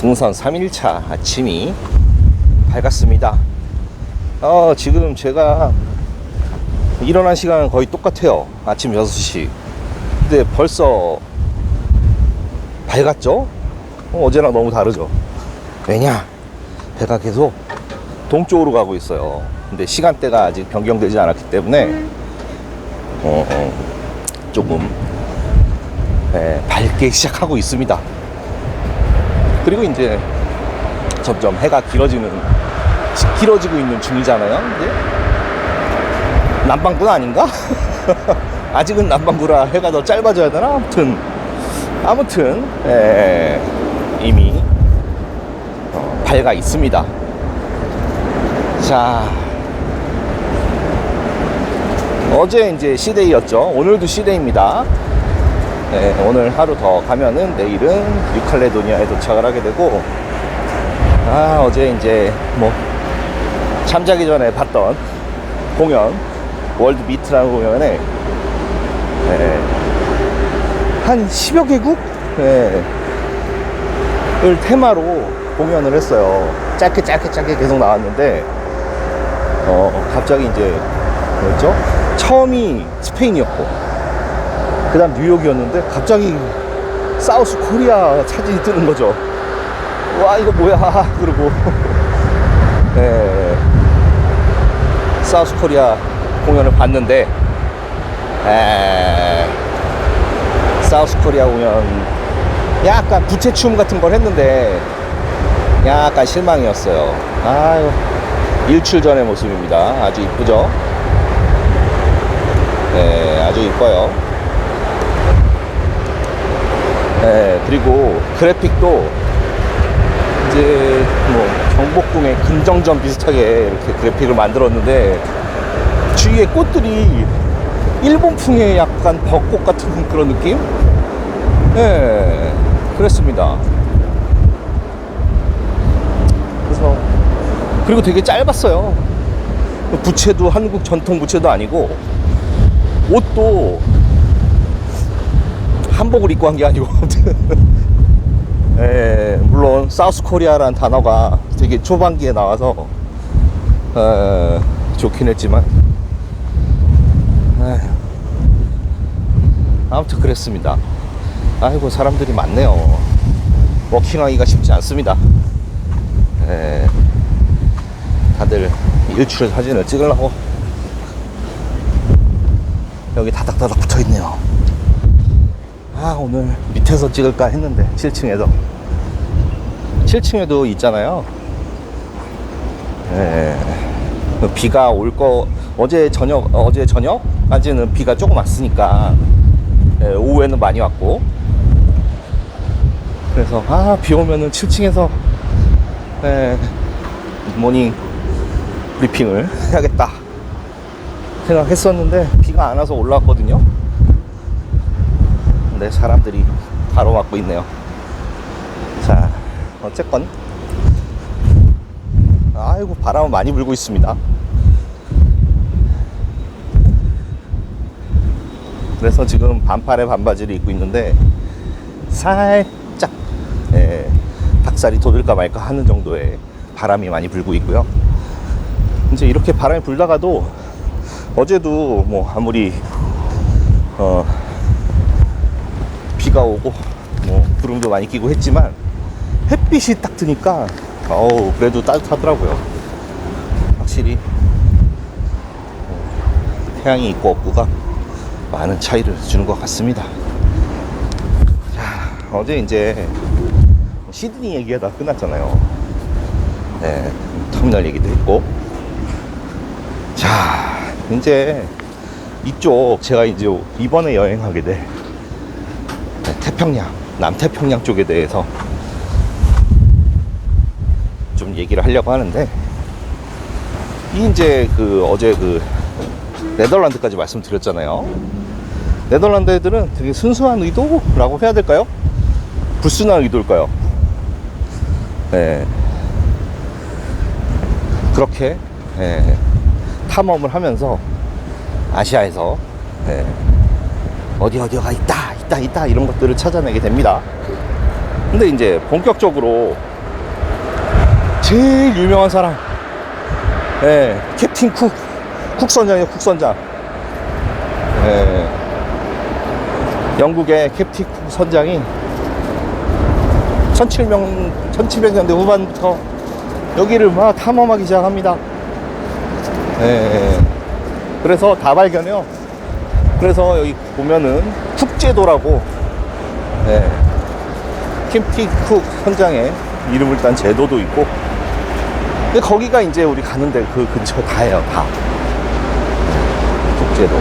승선 3일차 아침이 밝았습니다. 지금 제가 일어난 시간은 거의 똑같아요. 아침 6시. 근데 벌써 밝았죠? 어제랑 너무 다르죠? 왜냐? 배가 계속 동쪽으로 가고 있어요. 근데 시간대가 아직 변경되지 않았기 때문에 조금 밝게 시작하고 있습니다. 그리고 이제 점점 해가 길어지고 있는 중이잖아요. 근데 남반구는 아닌가? 아직은 남반구라 해가 더 짧아져야 되나? 아무튼 이미 밝아 있습니다. 자, 어제 이제 시데이였죠. 오늘도 시데이입니다. 오늘 하루 더 가면은 내일은 뉴칼레도니아에 도착을 하게 되고, 어제 이제 뭐 잠자기 전에 봤던 공연, 월드 비트라는 공연에 한 10여 개국 을 테마로 공연을 했어요. 짧게 계속 나왔는데 갑자기 이제 뭐였죠? 처음이 스페인이었고, 그 다음 뉴욕이었는데 갑자기 사우스 코리아 사진이 뜨는 거죠. 와, 이거 뭐야 그러고 사우스 코리아 공연을 봤는데 사우스 코리아 공연 약간 부채춤 같은 걸 했는데 약간 실망이었어요. 아유, 일출 전의 모습입니다. 아주 이쁘죠? 아주 이뻐요. 그리고 그래픽도 이제 뭐 경복궁의 금정전 비슷하게 이렇게 그래픽을 만들었는데, 주위에 꽃들이 일본풍의 약간 벚꽃 같은 그런 느낌? 그랬습니다. 그래서 그리고 되게 짧았어요. 부채도 한국 전통 부채도 아니고, 옷도 한복을 입고 한 게 아니고 물론 사우스 코리아라는 단어가 되게 초반기에 나와서 좋긴 했지만 아무튼 그랬습니다. 아이고, 사람들이 많네요. 워킹하기가 쉽지 않습니다. 다들 일출 사진을 찍으려고 여기 다닥다닥 붙어있네요. 오늘 밑에서 찍을까 했는데 7층에도 있잖아요. 비가 올 거, 어제 저녁까지는 비가 조금 왔으니까 오후에는 많이 왔고, 그래서 비 오면은 7층에서 모닝 브리핑을 해야겠다 생각했었는데 비가 안 와서 올라왔거든요. 근데 사람들이 가로막고 있네요. 자, 어쨌건 아이고, 바람은 많이 불고 있습니다. 그래서 지금 반팔에 반바지를 입고 있는데 살짝 닭살이 돋을까 말까 하는 정도의 바람이 많이 불고 있고요. 이제 이렇게 바람이 불다가도 어제도 뭐 아무리 비가 오고 뭐 구름도 많이 끼고 했지만 햇빛이 딱 뜨니까 그래도 따뜻하더라고요. 확실히 태양이 있고 없고가 많은 차이를 주는 것 같습니다. 자, 어제 이제 시드니 얘기하다 끝났잖아요. 터미널 얘기도 했고. 자, 이제 이쪽 제가 이제 이번에 여행하게 될 태평양, 남태평양 쪽에 대해서 좀 얘기를 하려고 하는데, 이제 어제 네덜란드까지 말씀드렸잖아요. 네덜란드 애들은 되게 순수한 의도라고 해야 될까요? 불순한 의도일까요? 그렇게 탐험을 하면서 아시아에서 어디가 있다 이런 것들을 찾아내게 됩니다. 근데 이제 본격적으로 제일 유명한 사람, 예, 캡틴 쿡 선장이에요. 쿡 선장. 예, 영국의 캡틴 쿡 선장이 1700년대 후반부터 여기를 막 탐험하기 시작합니다. 예, 그래서 다 발견해요. 그래서 여기 보면은 쿡제도라고, 예, 캡틴 쿡 선장의 이름을 딴 제도도 있고, 근데 거기가 이제 우리 가는데 그 근처 다예요. 다 쿡제도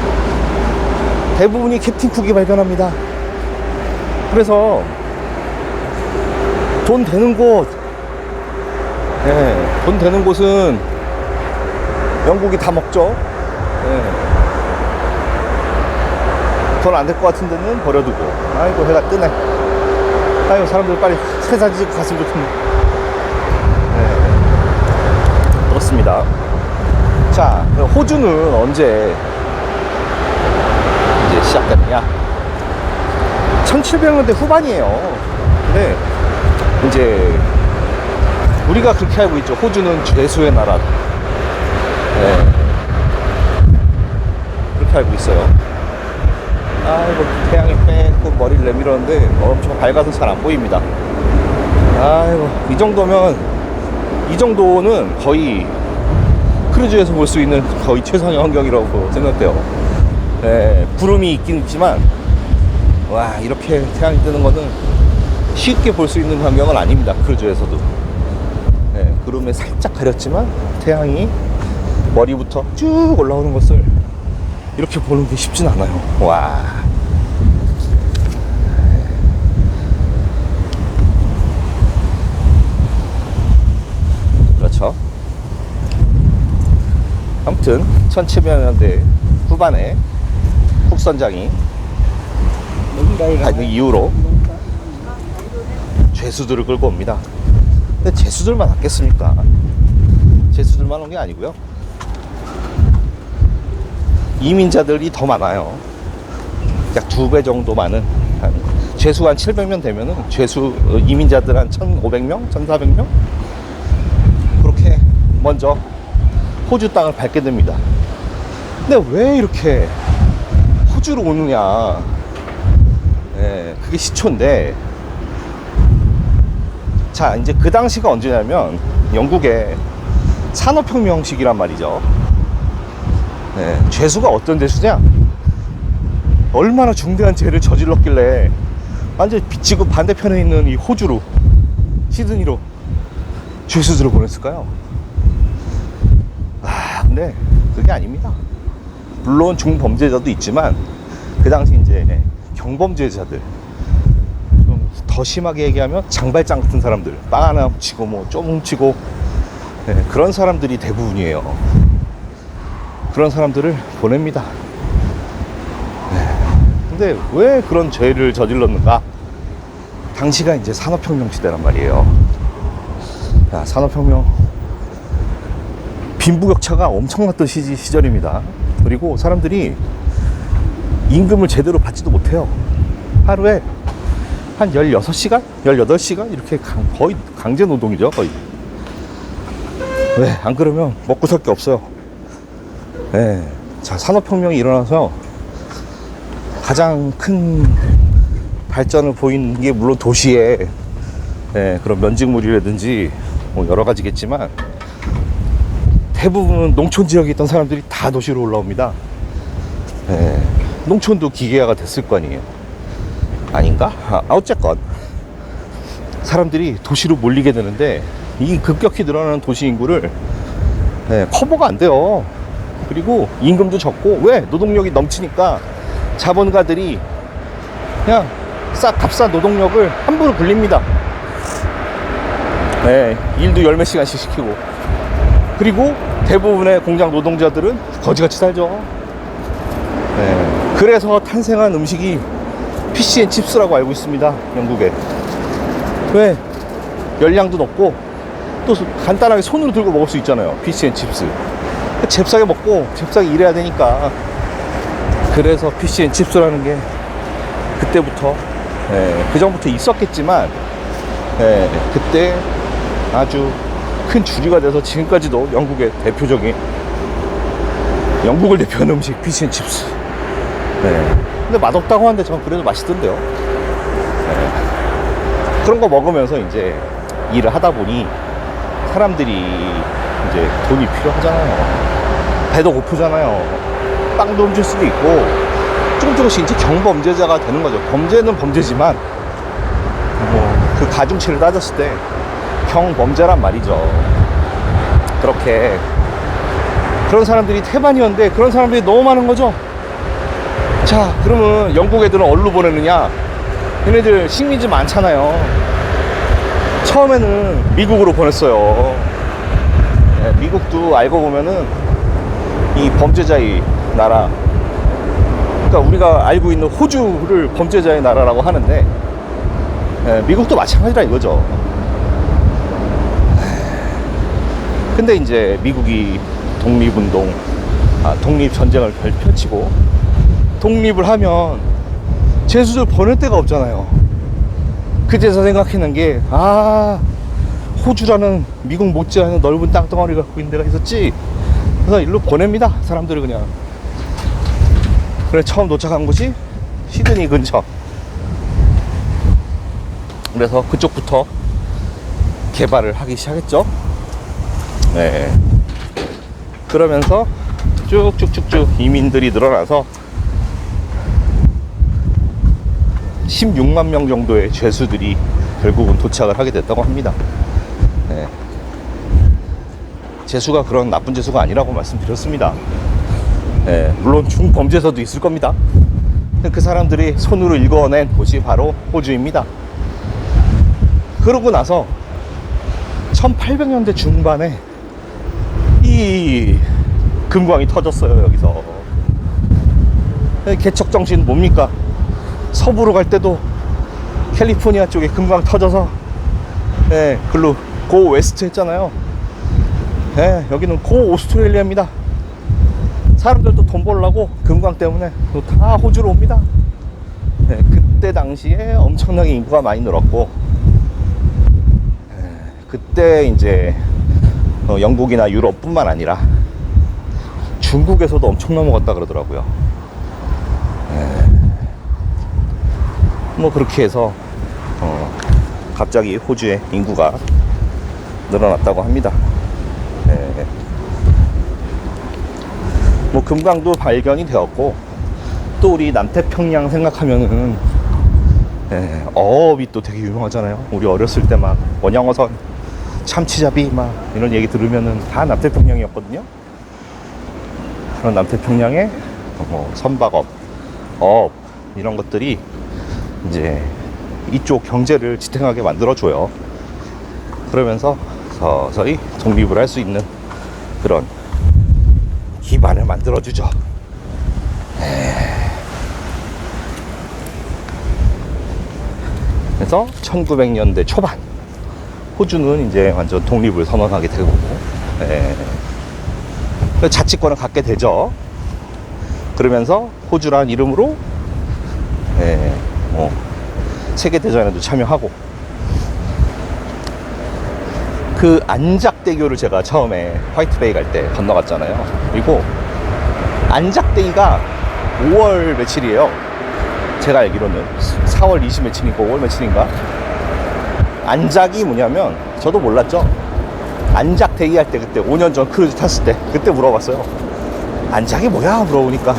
대부분이 캡틴 쿡이 발견합니다. 그래서 돈 되는 곳, 예, 돈 되는 곳은 영국이 다 먹죠. 예. 돈 안 될 것 같은 데는 버려두고. 아이고, 해가 뜨네. 아이고, 사람들 빨리 세상 짓고 갔으면 좋겠네. 예. 그렇습니다. 자, 호주는 언제 이제 시작됐냐? 1700년대 후반이에요. 근데 이제 우리가 그렇게 알고 있죠. 호주는 죄수의 나라. 네. 그렇게 알고 있어요. 아이고, 태양이 빼고 머리를 내밀었는데 엄청 밝아서 잘 안 보입니다. 아이고, 이 정도는 거의 크루즈에서 볼 수 있는 거의 최상의 환경이라고 생각돼요. 네, 구름이 있긴 있지만, 와, 이렇게 태양이 뜨는 거는 쉽게 볼 수 있는 환경은 아닙니다. 크루즈에서도. 네, 구름에 살짝 가렸지만 태양이 머리부터 쭉 올라오는 것을 이렇게 보는 게 쉽진 않아요. 와. 그렇죠. 아무튼 1700년대 후반에 쿡 선장이 그 이후로 죄수들을 끌고 옵니다. 근데 죄수들만 왔겠습니까? 죄수들만 온 게 아니고요. 이민자들이 더 많아요. 약 2배 정도 많은, 죄수가 한 700명 되면은 이민자들 한 1,500명? 1,400명? 그렇게 먼저 호주 땅을 밟게 됩니다. 근데 왜 이렇게 호주로 오느냐? 예, 그게 시초인데, 자, 이제 그 당시가 언제냐면 영국의 산업혁명 시기란 말이죠. 네, 죄수가 어떤 죄수냐? 얼마나 중대한 죄를 저질렀길래 완전히 지구 반대편에 있는 이 호주로, 시드니로 죄수들을 보냈을까요? 근데 그게 아닙니다. 물론 중범죄자도 있지만 그 당시 이제 경범죄자들, 좀 더 심하게 얘기하면 장발장 같은 사람들, 빵 하나 훔치고 뭐 좀 훔치고, 네, 그런 사람들이 대부분이에요. 그런 사람들을 보냅니다. 네. 근데 왜 그런 죄를 저질렀는가? 당시가 이제 산업혁명 시대란 말이에요. 야, 산업혁명, 빈부격차가 엄청났던 시절입니다. 그리고 사람들이 임금을 제대로 받지도 못해요. 하루에 한 16시간? 18시간? 이렇게 거의 강제 노동이죠, 거의. 네, 안 그러면 먹고 살 게 없어요. 네. 자, 산업혁명이 일어나서 가장 큰 발전을 보이는 게 물론 도시의, 네, 그런 면직물이라든지 뭐 여러 가지겠지만, 대부분 농촌 지역에 있던 사람들이 다 도시로 올라옵니다. 네. 농촌도 기계화가 됐을 거 아니에요. 아닌가? 어쨌건 사람들이 도시로 몰리게 되는데, 이 급격히 늘어나는 도시 인구를, 네, 커버가 안 돼요. 그리고 임금도 적고, 왜? 노동력이 넘치니까 자본가들이 그냥 값싼 노동력을 함부로 굴립니다. 네, 일도 10몇 시간씩 시키고. 그리고 대부분의 공장 노동자들은 거지같이 살죠. 네, 그래서 탄생한 음식이 피시앤칩스라고 알고 있습니다. 영국에. 왜? 열량도 높고 또 간단하게 손으로 들고 먹을 수 있잖아요. 피시앤칩스. 잽싸게 먹고 잽싸게 일해야 되니까. 그래서 피시앤칩스라는 게 그때부터, 그 전부터 있었겠지만, 그때 아주 큰 주류가 돼서 지금까지도 영국의 대표적인, 영국을 대표하는 음식 피쉬앤칩스. 네. 근데 맛없다고 하는데 저는 그래도 맛있던데요. 네. 그런 거 먹으면서 이제 일을 하다 보니 사람들이 이제 돈이 필요하잖아요. 배도 고프잖아요. 빵도 훔칠 수도 있고 조금씩 이제 경범죄자가 되는 거죠. 범죄는 범죄지만 뭐 그 가중치를 따졌을 때 경범죄란 말이죠. 그렇게 그런 사람들이 태반이었는데 그런 사람들이 너무 많은 거죠. 자, 그러면 영국 애들은 어디로 보내느냐? 얘네들 식민지 많잖아요. 처음에는 미국으로 보냈어요. 네, 미국도 알고 보면은 이 범죄자의 나라, 그러니까 우리가 알고 있는 호주를 범죄자의 나라라고 하는데, 네, 미국도 마찬가지라 이거죠. 근데 이제 미국이 독립전쟁을 펼치고 독립을 하면 죄수들 보낼 데가 없잖아요. 그때서 생각해낸 게, 호주라는 미국 못지않은 넓은 땅덩어리를 갖고 있는 데가 있었지. 그래서 일로 보냅니다, 사람들을 그냥. 그래, 처음 도착한 곳이 시드니 근처. 그래서 그쪽부터 개발을 하기 시작했죠. 네. 그러면서 쭉쭉쭉쭉 이민들이 늘어나서 16만 명 정도의 죄수들이 결국은 도착을 하게 됐다고 합니다. 네. 죄수가 그런 나쁜 죄수가 아니라고 말씀드렸습니다. 네. 물론 중범죄자도 있을 겁니다. 그 사람들이 손으로 읽어낸 곳이 바로 호주입니다. 그러고 나서 1800년대 중반에 이 금광이 터졌어요. 여기서 개척정신 뭡니까? 서부로 갈 때도 캘리포니아 쪽에 금광 터져서, 네, 글로 고 웨스트 했잖아요. 네, 여기는 고 오스트레일리아입니다. 사람들도 돈 벌려고 금광 때문에 또 다 호주로 옵니다. 네, 그때 당시에 엄청나게 인구가 많이 늘었고, 네, 그때 이제 영국이나 유럽뿐만 아니라 중국에서도 엄청 넘어갔다 그러더라고요. 뭐 그렇게 해서 갑자기 호주의 인구가 늘어났다고 합니다. 네. 뭐 금강도 발견이 되었고, 또 우리 남태평양 생각하면은, 네, 어업이 또 되게 유명하잖아요. 우리 어렸을 때 막 원양어선, 참치잡이 막 이런 얘기 들으면은 다 남태평양이었거든요. 그런 남태평양의 선박업, 어업 이런 것들이 이제 이쪽 경제를 지탱하게 만들어줘요. 그러면서 서서히 독립을 할 수 있는 그런 기반을 만들어주죠. 그래서 1900년대 초반 호주는 이제 완전 독립을 선언하게 되고, 자치권을 갖게 되죠. 그러면서 호주라는 이름으로 세계대전에도 참여하고, 그 안작대교를 제가 처음에 화이트베이 갈 때 건너갔잖아요. 그리고 안작대기가 5월 며칠이에요. 제가 알기로는 4월 20 며칠인가 5월 며칠인가. 안작이 뭐냐면 저도 몰랐죠. 안작 대기할 때, 그때 5년 전 크루즈 탔을 때 그때 물어봤어요. 안작이 뭐야 물어보니까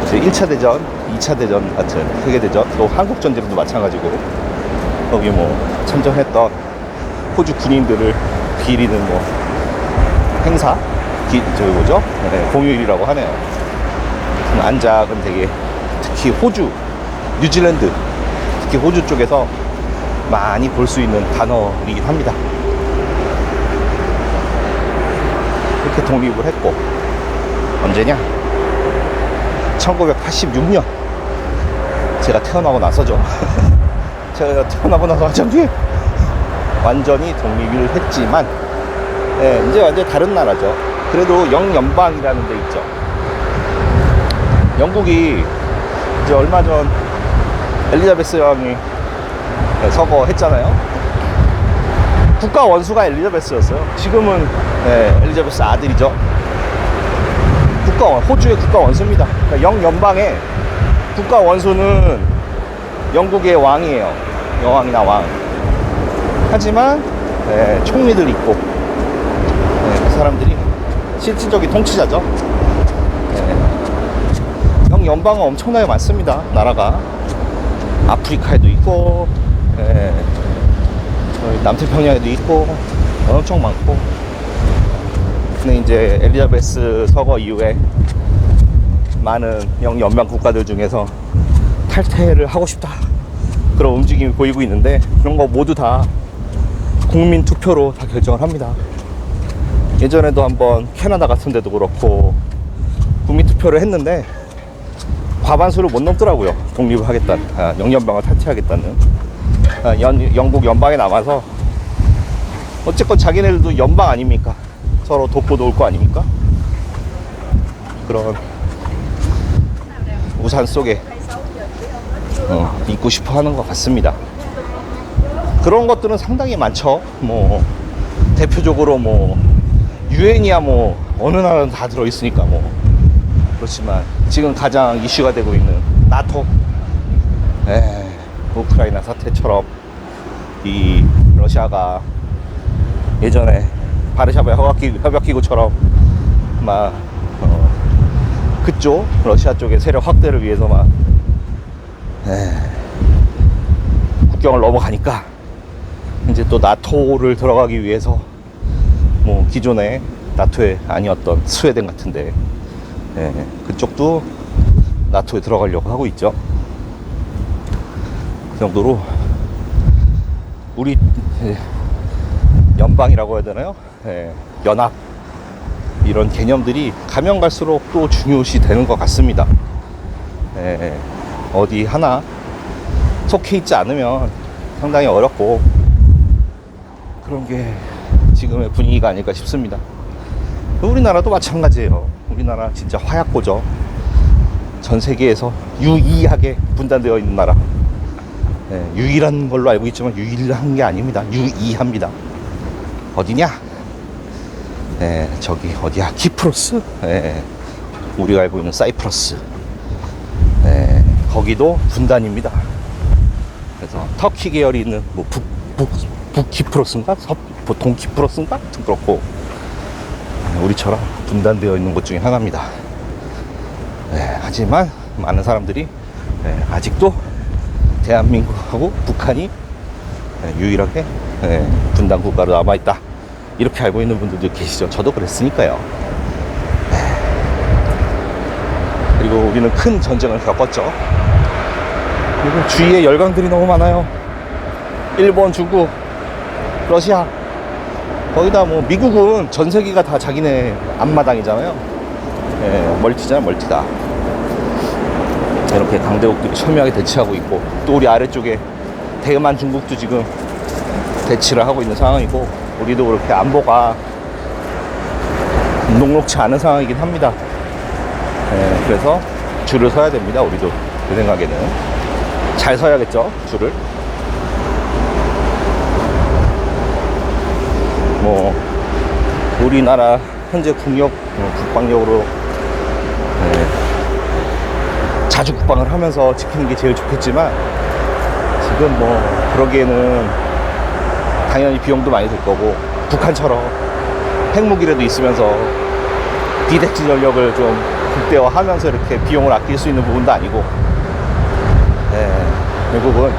이제 1차 대전, 2차 대전 같은 세계대전, 또 한국전쟁도 마찬가지고 거기 뭐 참전했던 호주 군인들을 기리는 뭐 행사, 저기 뭐죠? 네, 공휴일이라고 하네요. 안작은 되게 특히 호주, 뉴질랜드, 특히 호주 쪽에서 많이 볼 수 있는 단어이긴 합니다. 이렇게 독립을 했고, 언제냐? 1986년 제가 태어나고 나서죠. 제가 태어나고 나서 한참 뒤에 완전히 독립을 했지만, 이제 완전 다른 나라죠. 그래도 영연방이라는 데 있죠. 영국이 이제 얼마 전 엘리자베스 여왕이 서거했잖아요. 국가 원수가 엘리자베스였어요. 지금은 엘리자베스 아들이죠. 호주의 국가 원수입니다. 그러니까 영연방의 국가 원수는 영국의 왕이에요. 여왕이나 왕. 하지만 총리들 있고 그 사람들이 실질적인 통치자죠. 영연방은 엄청나게 많습니다. 나라가 아프리카에도 있고 남태평양에도 있고 엄청 많고. 근데 이제 엘리자베스 서거 이후에 많은 영연방 국가들 중에서 탈퇴를 하고 싶다 그런 움직임이 보이고 있는데, 그런 거 모두 다 국민 투표로 다 결정을 합니다. 예전에도 한번 캐나다 같은 데도 그렇고 국민 투표를 했는데 과반수를 못 넘더라고요. 독립을 하겠다는, 영연방을 탈퇴하겠다는. 영국 연방에 남아서 어쨌건 자기네들도 연방 아닙니까? 서로 돕고 놓을 거 아닙니까? 그런 우산 속에 있고 싶어 하는 것 같습니다. 그런 것들은 상당히 많죠. 뭐 대표적으로 뭐 유엔이야 뭐 어느 나라는 다 들어있으니까 뭐 그렇지만, 지금 가장 이슈가 되고 있는 나토, 우크라이나 사태처럼 이 러시아가 예전에 바르샤바 협약기구처럼 막 그쪽 러시아 쪽의 세력 확대를 위해서 막 국경을 넘어가니까 이제 또 나토를 들어가기 위해서 뭐 기존에 나토에 아니었던 스웨덴 같은데 그쪽도 나토에 들어가려고 하고 있죠. 그 정도로 우리 연방이라고 해야 되나요? 연합, 이런 개념들이 가면 갈수록 또 중요시 되는 것 같습니다. 어디 하나 속해 있지 않으면 상당히 어렵고, 그런 게 지금의 분위기가 아닐까 싶습니다. 우리나라도 마찬가지예요. 우리나라 진짜 화약고죠. 전 세계에서 유의하게 분단되어 있는 나라. 유일한 걸로 알고 있지만 유일한 게 아닙니다. 유의합니다. 어디냐? 저기 어디야? 키프로스? 우리가 알고 있는 사이프러스. 거기도 분단입니다. 그래서 터키 계열이 있는 뭐 북키프로스인가? 동키프로스인가? 그렇고 우리처럼 분단되어 있는 곳 중에 하나입니다. 하지만 많은 사람들이 아직도 대한민국하고 북한이 유일하게 분단 국가로 남아있다, 이렇게 알고 있는 분들도 계시죠. 저도 그랬으니까요. 그리고 우리는 큰 전쟁을 겪었죠. 그리고 주위에 열강들이 너무 많아요. 일본, 중국, 러시아, 거기다 뭐 미국은 전 세계가 다 자기네 앞마당이잖아요. 멀티잖아, 멀티다. 이렇게 강대국들이 첨예하게 대치하고 있고, 또 우리 아래쪽에 대만, 중국도 지금 대치를 하고 있는 상황이고, 우리도 그렇게 안보가 녹록치 않은 상황이긴 합니다. 그래서 줄을 서야 됩니다. 우리도 제 생각에는 잘 서야겠죠, 줄을. 뭐 우리나라 현재 국방력으로 자주 국방을 하면서 지키는 게 제일 좋겠지만, 지금 뭐 그러기에는 당연히 비용도 많이 들 거고, 북한처럼 핵무기라도 있으면서 비대칭 전력을 좀 극대화하면서 이렇게 비용을 아낄 수 있는 부분도 아니고, 결국은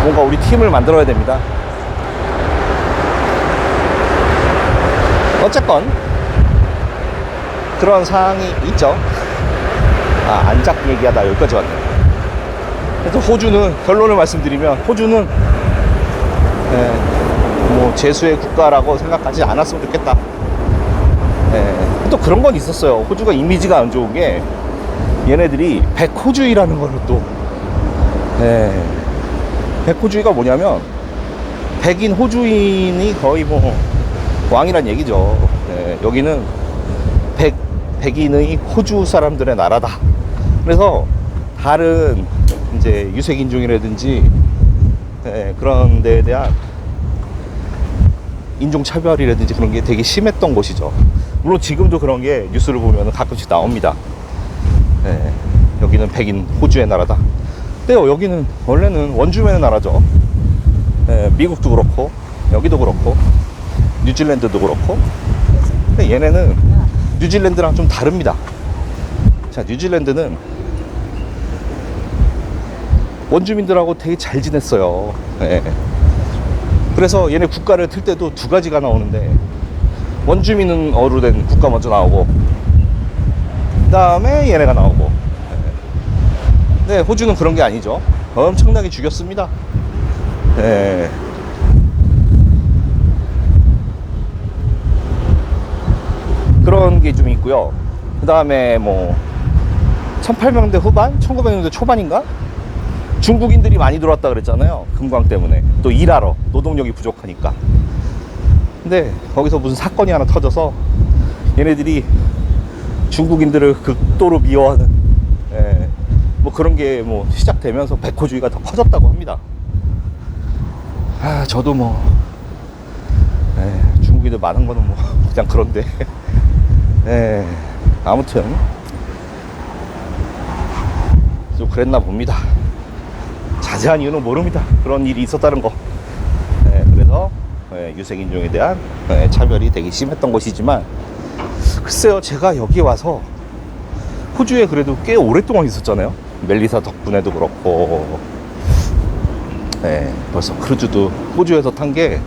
뭔가 우리 팀을 만들어야 됩니다. 어쨌건 그런 상황이 있죠. 안작 얘기하다 여기까지 왔네요. 그래서 호주는, 결론을 말씀드리면 호주는 뭐 재수의 국가라고 생각하지 않았으면 좋겠다. 또 그런 건 있었어요. 호주가 이미지가 안 좋은 게, 얘네들이 백호주의라는 걸로 또 백호주의가 뭐냐면 백인 호주인이 거의 뭐 왕이란 얘기죠. 여기는 백인의 호주 사람들의 나라다. 그래서 다른 이제 유색인종이라든지 그런 데에 대한 인종차별이라든지 그런 게 되게 심했던 곳이죠. 물론 지금도 그런 게 뉴스를 보면 가끔씩 나옵니다. 예, 여기는 백인 호주의 나라다. 근데 여기는 원래는 원주민의 나라죠. 예, 미국도 그렇고 여기도 그렇고 뉴질랜드도 그렇고. 근데 얘네는 뉴질랜드랑 좀 다릅니다. 자, 뉴질랜드는 원주민들하고 되게 잘 지냈어요. 예. 그래서 얘네 국가를 틀 때도 두 가지가 나오는데, 원주민으로 된 국가 먼저 나오고 그 다음에 얘네가 나오고. 근데 호주는 그런 게 아니죠. 엄청나게 죽였습니다. 예. 그런 게 좀 있고요. 그 다음에 뭐 1800년대 후반, 1900년대 초반인가? 중국인들이 많이 들어왔다 그랬잖아요. 금광 때문에. 또 일하러, 노동력이 부족하니까. 근데 거기서 무슨 사건이 하나 터져서 얘네들이 중국인들을 극도로 미워하는, 예, 뭐 그런 게 뭐 시작되면서 백호주의가 더 커졌다고 합니다. 아, 저도 뭐, 예, 중국인들 많은 거는 뭐 그냥 그런데, 예, 아무튼 좀 그랬나 봅니다. 자세한 이유는 모릅니다. 그런 일이 있었다는 거. 예, 그래서 유색인종에 대한 차별이 되게 심했던 곳이지만, 글쎄요, 제가 여기 와서 호주에 그래도 꽤 오랫동안 있었잖아요. 멜리사 덕분에도 그렇고, 예, 벌써 크루즈도 호주에서 탄 게,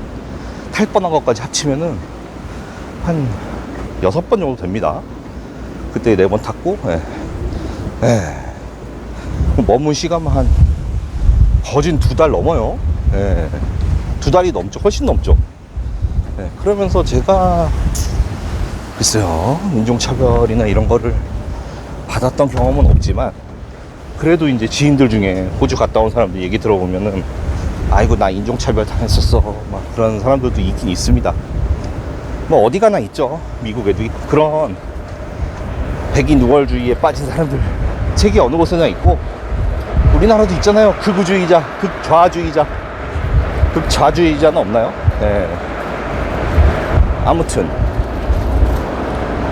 탈 뻔한 것까지 합치면은 한 6번 정도 됩니다. 그때 4번 탔고, 예. 예. 머문 시간만 한 거진 2달 넘어요. 예. 2달이 넘죠. 훨씬 넘죠. 예. 그러면서 제가 글쎄요, 인종차별이나 이런 거를 받았던 경험은 없지만, 그래도 이제 지인들 중에 호주 갔다 온 사람들 얘기 들어보면은, 아이고 나 인종차별 당했었어, 막 그런 사람들도 있긴 있습니다. 뭐 어디 가나 있죠. 미국에도 있고. 그런 백인 우월주의에 빠진 사람들 세계 어느 곳에나 있고, 우리나라도 있잖아요. 극우주의자, 극좌주의자. 극좌주의자는 없나요? 네. 아무튼,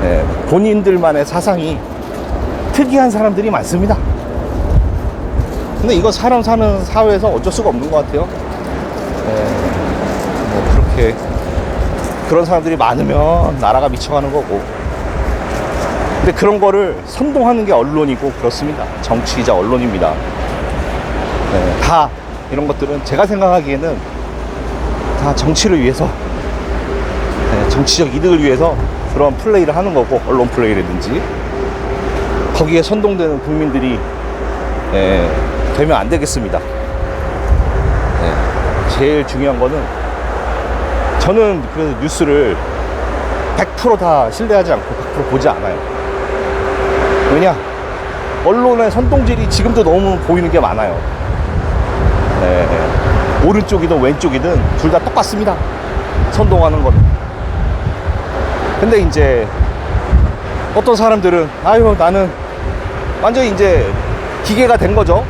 네, 본인들만의 사상이 특이한 사람들이 많습니다. 근데 이거 사람 사는 사회에서 어쩔 수가 없는 것 같아요. 뭐 그렇게 그런 사람들이 많으면 나라가 미쳐가는 거고. 근데 그런 거를 선동하는 게 언론이고 그렇습니다. 정치이자 언론입니다. 네, 다 이런 것들은 제가 생각하기에는 다 정치를 위해서, 네, 정치적 이득을 위해서 그런 플레이를 하는 거고, 언론 플레이라든지 거기에 선동되는 국민들이 되면 안 되겠습니다. 네, 제일 중요한 거는, 저는 그래서 뉴스를 100% 다 신뢰하지 않고 100% 보지 않아요. 왜냐? 언론의 선동질이 지금도 너무 보이는 게 많아요. 네, 오른쪽이든 왼쪽이든 둘 다 똑같습니다. 선동하는 거는. 근데 이제 어떤 사람들은, 아유 나는 완전히 이제 기계가 된 거죠.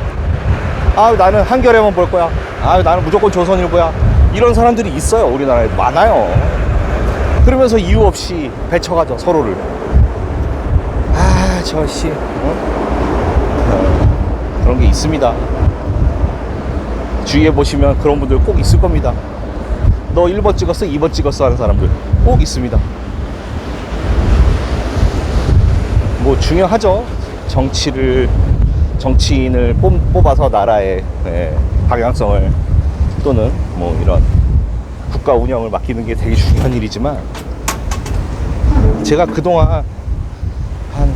아유 나는 한겨레만 볼 거야. 아유 나는 무조건 조선일보야. 이런 사람들이 있어요. 우리나라에 많아요. 그러면서 이유 없이 배척하죠, 서로를. 아 저씨, 그런 게 있습니다. 주위에 보시면 그런 분들 꼭 있을 겁니다. 너 1번 찍었어, 2번 찍었어 하는 사람들 꼭 있습니다. 뭐 중요하죠. 정치인을 뽑아서 나라의 방향성을, 또는 뭐 이런 국가 운영을 맡기는 게 되게 중요한 일이지만, 제가 그동안 한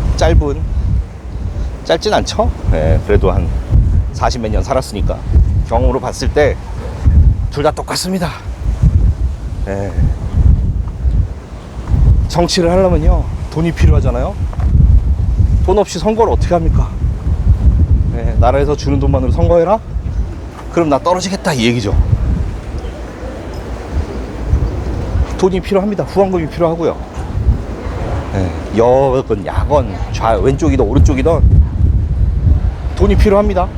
짧진 않죠? 네, 그래도 한 40몇 년 살았으니까 경험으로 봤을 때 둘 다 똑같습니다. 네. 정치를 하려면요, 돈이 필요하잖아요. 돈 없이 선거를 어떻게 합니까? 네, 나라에서 주는 돈만으로 선거해라? 그럼 나 떨어지겠다, 이 얘기죠. 돈이 필요합니다. 후원금이 필요하고요. 네, 여건 야건 왼쪽이든 오른쪽이든 돈이 필요합니다.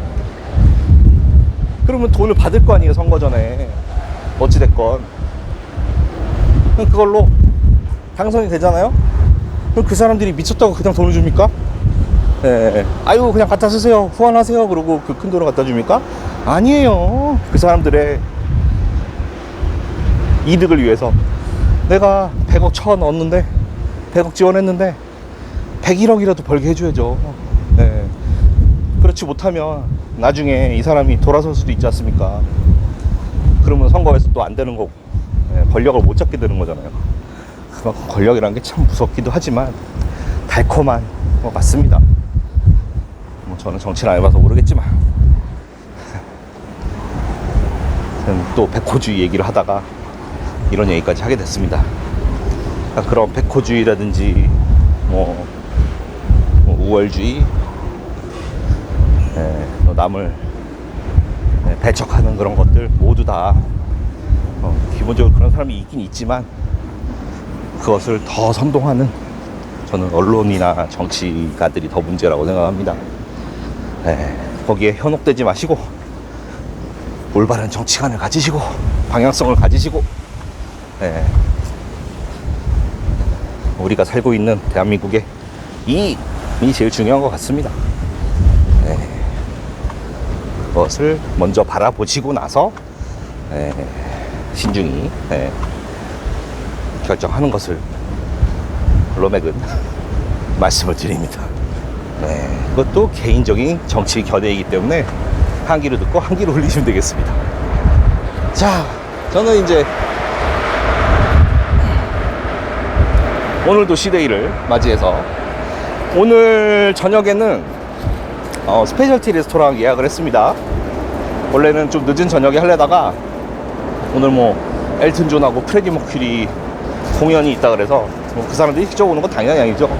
그러면 돈을 받을 거 아니에요, 선거 전에. 어찌됐건. 그럼 그걸로 당선이 되잖아요. 그럼 그 사람들이 미쳤다고 그냥 돈을 줍니까? 예, 아유 그냥 갖다 쓰세요, 후원하세요, 그러고 그 큰 돈을 갖다 줍니까? 아니에요. 그 사람들의 이득을 위해서 내가 100억 쳐 넣었는데 100억 지원했는데 101억이라도 벌게 해줘야죠. 예. 그렇지 못하면 나중에 이 사람이 돌아설 수도 있지 않습니까? 그러면 선거에서 또 안 되는 거고, 예, 권력을 못 잡게 되는 거잖아요. 그만큼 권력이라는 게 참 무섭기도 하지만 달콤한 것 같습니다. 뭐 저는 정치를 안 해봐서 모르겠지만 또 백호주의 얘기를 하다가 이런 얘기까지 하게 됐습니다. 그런 백호주의라든지 뭐 우월주의, 또 남을 배척하는 그런 것들 모두 다 기본적으로 그런 사람이 있긴 있지만 그것을 더 선동하는 저는 언론이나 정치가들이 더 문제라고 생각합니다. 거기에 현혹되지 마시고 올바른 정치관을 가지시고 방향성을 가지시고, 우리가 살고 있는 대한민국의 이익이 제일 중요한 것 같습니다. 그것을 먼저 바라보시고 나서 신중히 결정하는 것을 로맥은 말씀을 드립니다. 그것도 개인적인 정치 견해이기 때문에 한 귀로 듣고 한 귀로 흘리시면 되겠습니다. 자, 저는 이제 오늘도 시데이를 맞이해서 오늘 저녁에는 스페셜티 레스토랑 예약을 했습니다. 원래는 좀 늦은 저녁에 하려다가 오늘 뭐 엘튼 존하고 프레디 머큐리 공연이 있다 그래서 그 사람들이 직접 오는 건 당연히 아니죠.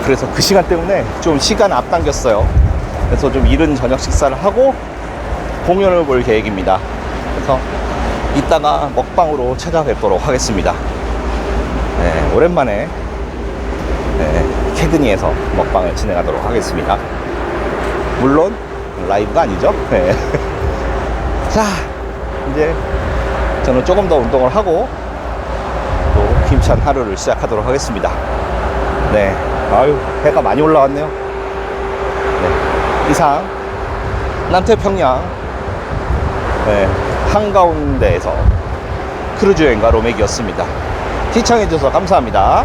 그래서 그 시간 때문에 좀 시간 앞당겼어요. 그래서 좀 이른 저녁 식사를 하고 공연을 볼 계획입니다. 그래서 이따가 먹방으로 찾아뵙도록 하겠습니다. 오랜만에 캐그니에서 먹방을 진행하도록 하겠습니다. 물론 라이브가 아니죠. 자, 이제 저는 조금 더 운동을 하고 또 힘찬 하루를 시작하도록 하겠습니다. 아유, 해가 많이 올라왔네요. 이상 남태평양 한가운데에서 크루즈 여행가 로맥이었습니다. 시청해주셔서 감사합니다.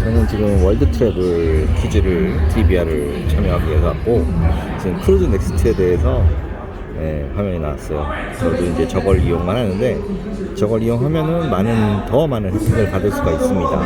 저는 지금 월드 트래블 퀴즈를 TVR을 참여하기 위해서 왔고, 지금 크루즈 넥스트에 대해서 화면이 나왔어요. 저도 이제 저걸 이용만 하는데, 저걸 이용하면은 더 많은 혜택을 받을 수가 있습니다.